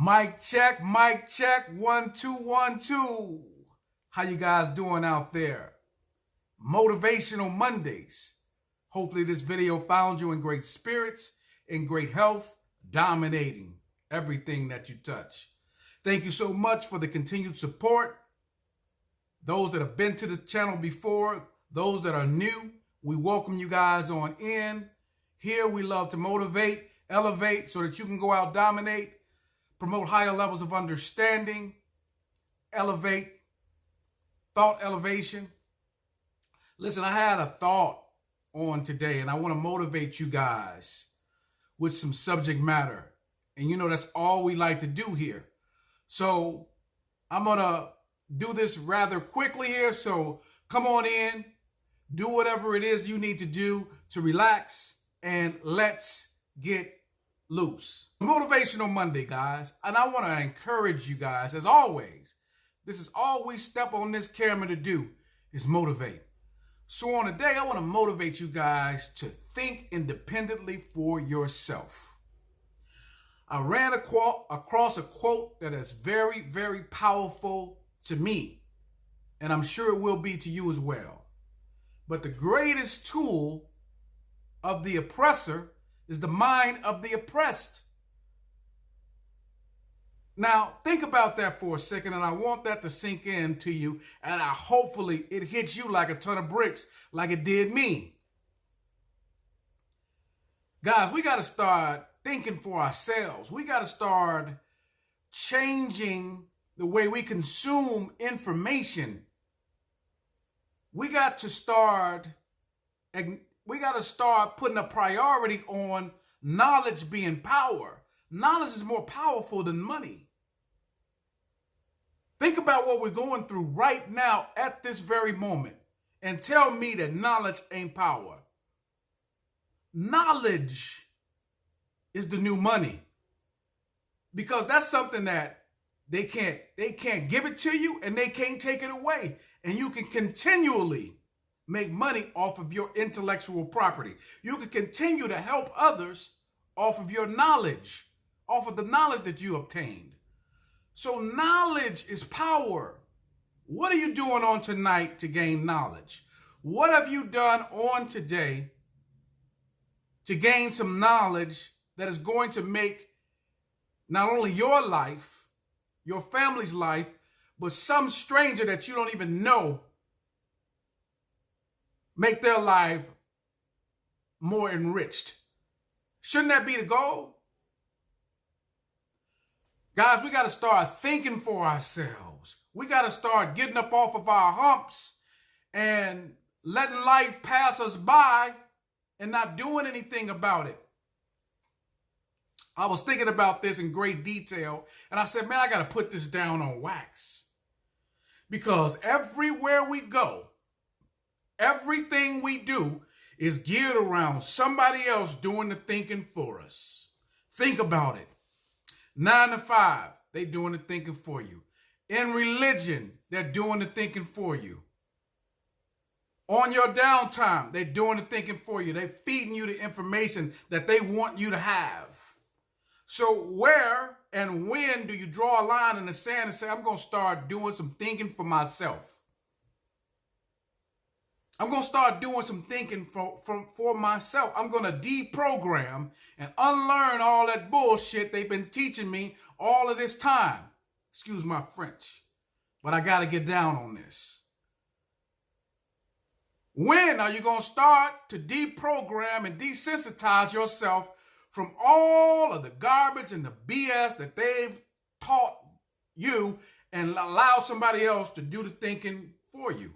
Mic check, 1 2 1 2. How you guys doing out there? Motivational Mondays. Hopefully this video found you in great spirits, in great health, dominating everything that you touch. Thank you so much for the continued support. Those that have been to the channel before, those that are new, we welcome you guys on in. Here we love to motivate, elevate so that you can go out, dominate, promote higher levels of understanding, elevate, thought elevation. Listen, I had a thought on today and I want to motivate you guys with some subject matter. And you know, that's all we like to do here. So I'm going to do this rather quickly here. So come on in, do whatever it is you need to do to relax, and let's get loose. Motivational Monday, guys. And I want to encourage you guys, as always, this is all we step on this camera to do, is motivate. So on today, I want to motivate you guys to think independently for yourself. I ran across a quote that is very, very powerful to me, and I'm sure it will be to you as well. But the greatest tool of the oppressor is the mind of the oppressed. Now, think about that for a second, and I want that to sink in to you, and hopefully it hits you like a ton of bricks, like it did me. Guys, we got to start thinking for ourselves. We got to start changing the way we consume information. We got to start putting a priority on knowledge being power. Knowledge is more powerful than money. Think about what we're going through right now at this very moment and tell me that knowledge ain't power. Knowledge is the new money, because that's something that they can't give it to you and they can't take it away. And you can continually make money off of your intellectual property. You can continue to help others off of your knowledge, off of the knowledge that you obtained. So knowledge is power. What are you doing on tonight to gain knowledge? What have you done on today to gain some knowledge that is going to make not only your life, your family's life, but some stranger that you don't even know, make their life more enriched? Shouldn't that be the goal? Guys, we got to start thinking for ourselves. We got to start getting up off of our humps and letting life pass us by and not doing anything about it. I was thinking about this in great detail, and I said, man, I got to put this down on wax. Because everywhere we go, everything we do is geared around somebody else doing the thinking for us. Think about it. 9 to 5, they doing the thinking for you. In religion, they're doing the thinking for you. On your downtime, they're doing the thinking for you. They're feeding you the information that they want you to have. So where and when do you draw a line in the sand and say, I'm going to start doing some thinking for myself? I'm going to start doing some thinking for myself. I'm going to deprogram and unlearn all that bullshit they've been teaching me all of this time. Excuse my French, but I got to get down on this. When are you going to start to deprogram and desensitize yourself from all of the garbage and the BS that they've taught you and allow somebody else to do the thinking for you?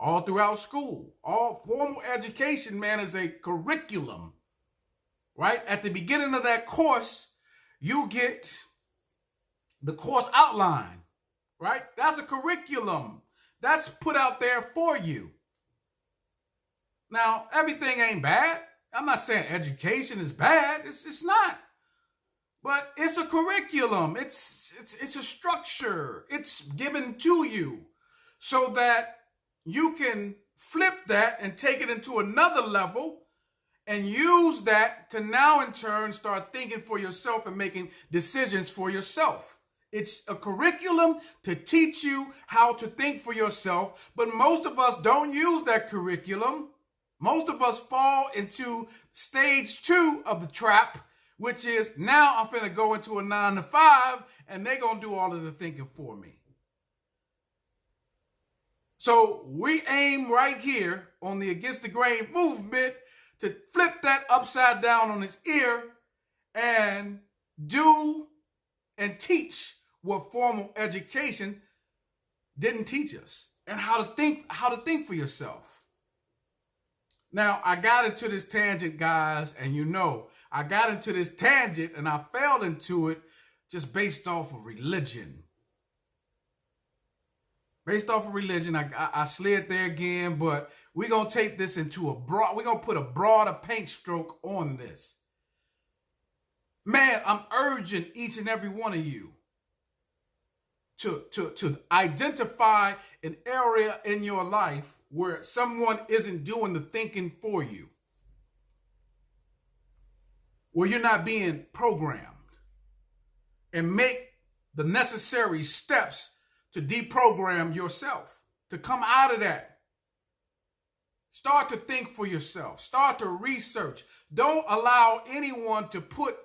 All throughout school, all formal education, man, is a curriculum, right? At the beginning of that course, you get the course outline, right? That's a curriculum. That's put out there for you. Now, everything ain't bad. I'm not saying education is bad. It's not. But it's a curriculum. It's a structure. It's given to you so that you can flip that and take it into another level and use that to now in turn start thinking for yourself and making decisions for yourself. It's a curriculum to teach you how to think for yourself, but most of us don't use that curriculum. Most of us fall into stage 2 of the trap, which is now I'm finna go into a 9 to 5 and they're gonna do all of the thinking for me. So we aim right here on the Against the Grain movement to flip that upside down on its ear and do and teach what formal education didn't teach us, and how to think for yourself. Now, I got into this tangent, guys, and I got into this tangent and I fell into it just based off of religion. Based off of religion, I slid there again, but we're going to take this into we're going to put a broader paint stroke on this. Man, I'm urging each and every one of you to identify an area in your life where someone isn't doing the thinking for you, where you're not being programmed, and make the necessary steps to deprogram yourself, to come out of that. Start to think for yourself. Start to research. Don't allow anyone to put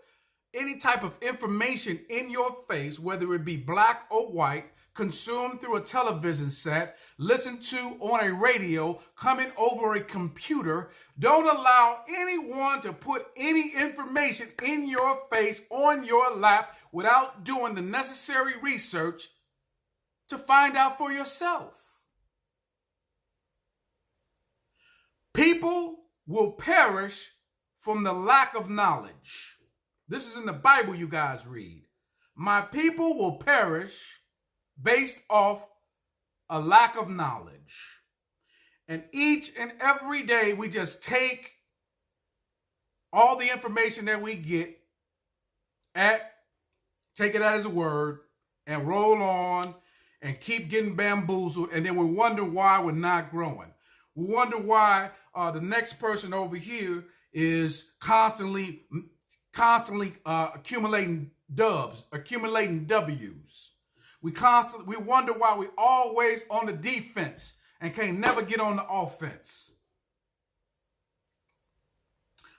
any type of information in your face, whether it be black or white, consumed through a television set, listened to on a radio, coming over a computer. Don't allow anyone to put any information in your face, on your lap, without doing the necessary research to find out for yourself. People will perish from the lack of knowledge. This is in the Bible you guys read. My people will perish based off a lack of knowledge. And each and every day we just take all the information that we get, take it as a word, and roll on and keep getting bamboozled, and then we wonder why we're not growing. We wonder why the next person over here is constantly accumulating dubs, accumulating W's. We wonder why we always on the defense and can't never get on the offense.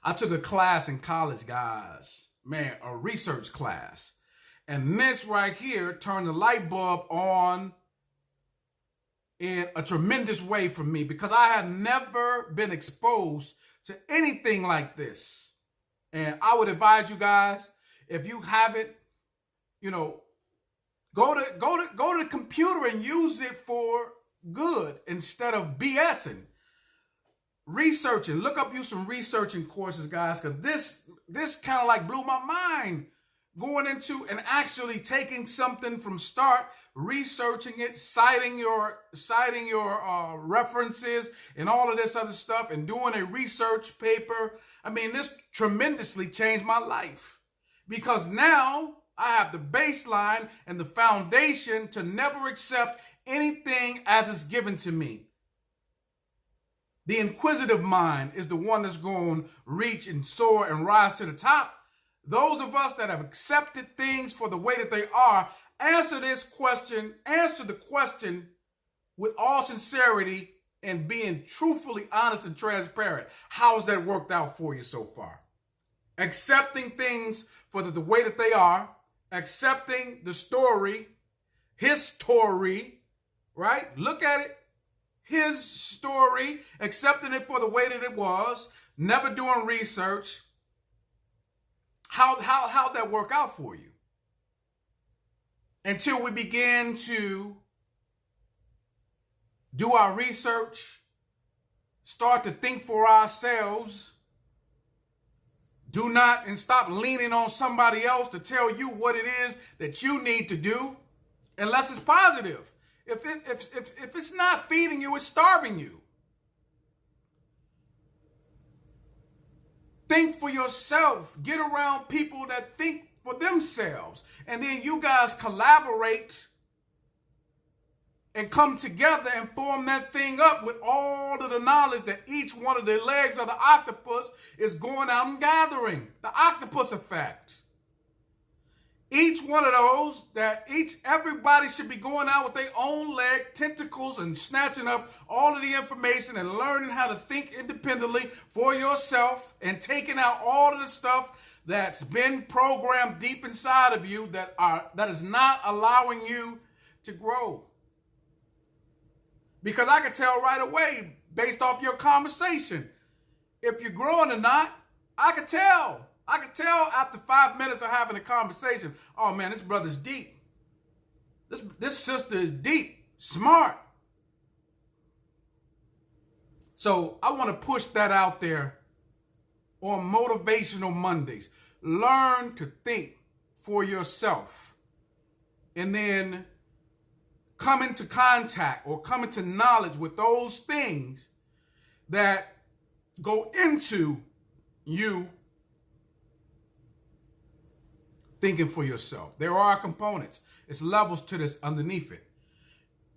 I took a class in college, guys. Man, a research class. And this right here turned the light bulb on in a tremendous way for me, because I had never been exposed to anything like this. And I would advise you guys, if you haven't, go to the computer and use it for good instead of BSing. Researching, look up you some researching courses, guys, because this kind of like blew my mind. Going into and actually taking something from start, researching it, citing your references and all of this other stuff, and doing a research paper. I mean, this tremendously changed my life, because now I have the baseline and the foundation to never accept anything as it's given to me. The inquisitive mind is the one that's going to reach and soar and rise to the top. Those of us that have accepted things for the way that they are, answer the question with all sincerity and being truthfully honest and transparent. How's that worked out for you so far? Accepting things for the way that they are, accepting the story, his story, right? Look at it, his story, accepting it for the way that it was, never doing research. How'd that work out for you? Until we begin to do our research, start to think for ourselves, do not and stop leaning on somebody else to tell you what it is that you need to do, unless it's positive. If it's not feeding you, it's starving you. Think for yourself. Get around people that think for themselves. And then you guys collaborate and come together and form that thing up with all of the knowledge that each one of the legs of the octopus is going out and gathering. The octopus effect. Each one of those, everybody should be going out with their own leg, tentacles, and snatching up all of the information and learning how to think independently for yourself and taking out all of the stuff that's been programmed deep inside of you that is not allowing you to grow. Because I can tell right away, based off your conversation, if you're growing or not. I can tell. I can tell after 5 minutes of having a conversation, oh man, this brother's deep. This sister is deep, smart. So I want to push that out there on Motivational Mondays. Learn to think for yourself. And then come into contact or come into knowledge with those things that go into you thinking for yourself. There are components. It's levels to this underneath it.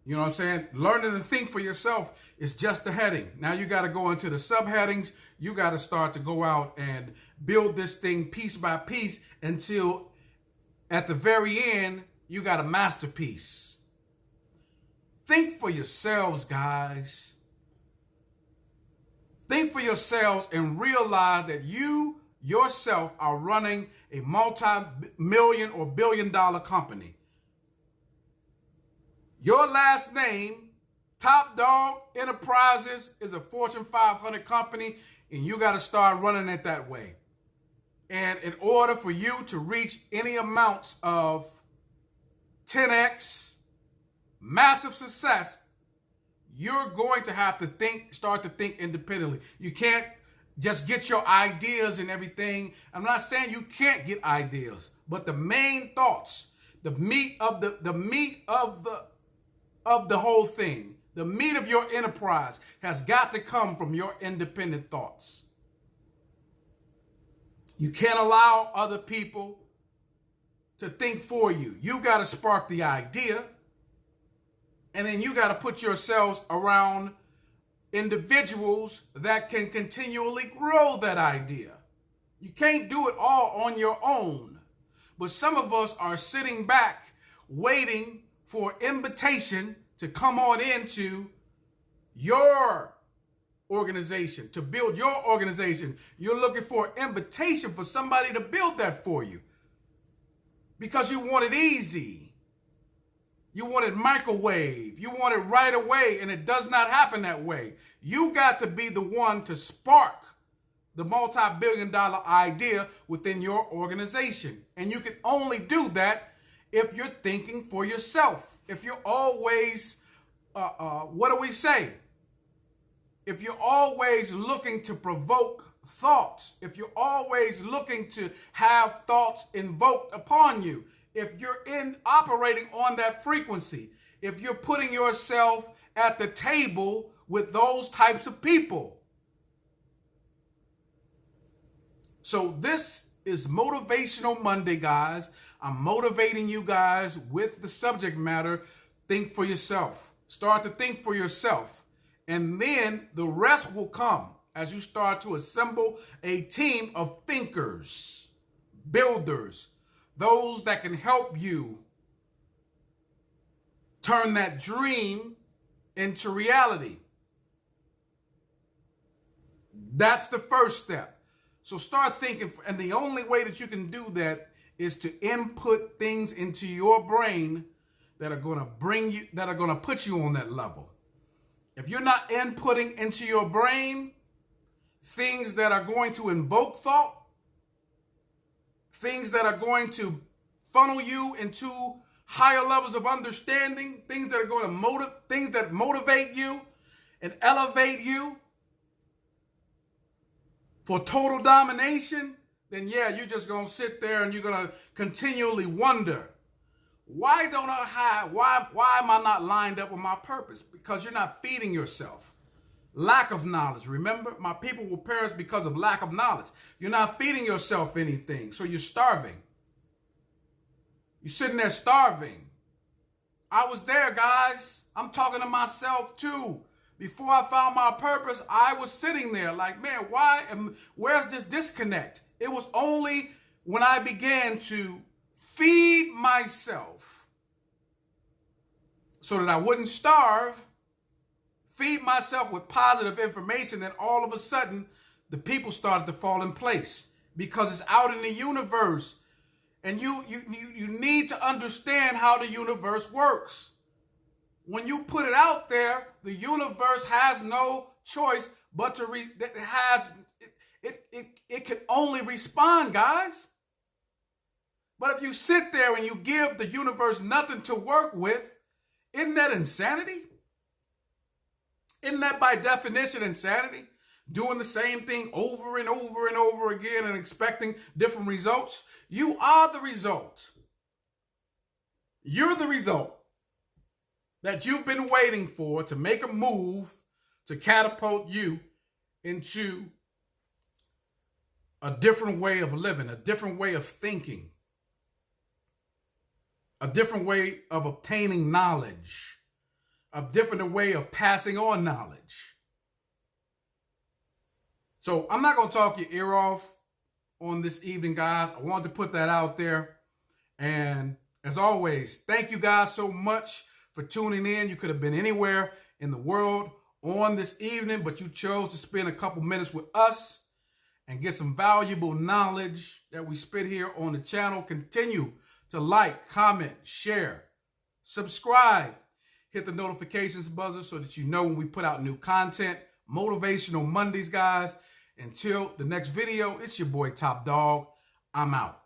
You know what I'm saying? Learning to think for yourself is just the heading. Now you got to go into the subheadings. You got to start to go out and build this thing piece by piece until at the very end, you got a masterpiece. Think for yourselves, guys. Think for yourselves and realize that you yourself are running a multi-million or billion-dollar company. Your last name, Top Dog Enterprises, is a Fortune 500 company, and you got to start running it that way. And in order for you to reach any amounts of 10x, massive success, you're going to have to start to think independently. You can't just get your ideas and everything. I'm not saying you can't get ideas, but the main thoughts, the meat of the whole thing, the meat of your enterprise has got to come from your independent thoughts. You can't allow other people to think for you. You got to spark the idea, and then you got to put yourselves around individuals that can continually grow that idea. You can't do it all on your own. But some of us are sitting back waiting for invitation to come on into your organization, to build your organization. You're looking for an invitation for somebody to build that for you because you want it easy. You want it microwave. You want it right away, and it does not happen that way. You got to be the one to spark the multi-billion-dollar idea within your organization. And you can only do that if you're thinking for yourself. If you're always, what do we say? If you're always looking to provoke thoughts, if you're always looking to have thoughts invoked upon you, if you're operating on that frequency, if you're putting yourself at the table with those types of people. So this is Motivational Monday, guys. I'm motivating you guys with the subject matter. Think for yourself. Start to think for yourself. And then the rest will come as you start to assemble a team of thinkers, builders, those that can help you turn that dream into reality. That's the first step. So start thinking, and the only way that you can do that is to input things into your brain that are going to put you on that level. If you're not inputting into your brain things that are going to invoke thought, things that are going to funnel you into higher levels of understanding, things that are going to motivate you and elevate you for total domination, then yeah, you're just going to sit there and you're going to continually wonder, why am I not lined up with my purpose? Because you're not feeding yourself. Lack of knowledge. Remember, my people will perish because of lack of knowledge. You're not feeding yourself anything, so you're starving. You're sitting there starving. I was there, guys. I'm talking to myself too. Before I found my purpose, I was sitting there like, man, where's this disconnect? It was only when I began to feed myself so that I wouldn't starve, feed myself with positive information, and all of a sudden, the people started to fall in place because it's out in the universe. And you need to understand how the universe works. When you put it out there, the universe has no choice but to it can only respond, guys. But if you sit there and you give the universe nothing to work with, isn't that insanity? Isn't that by definition insanity? Doing the same thing over and over and over again and expecting different results? You are the result. You're the result that you've been waiting for to make a move to catapult you into a different way of living, a different way of thinking, a different way of obtaining knowledge, a different way of passing on knowledge. So I'm not going to talk your ear off on this evening, guys. I wanted to put that out there. And as always, thank you guys so much for tuning in. You could have been anywhere in the world on this evening, but you chose to spend a couple minutes with us and get some valuable knowledge that we spit here on the channel. Continue to like, comment, share, subscribe, hit the notifications buzzer so that you know when we put out new content. Motivational Mondays, guys. Until the next video, it's your boy Top Dog. I'm out.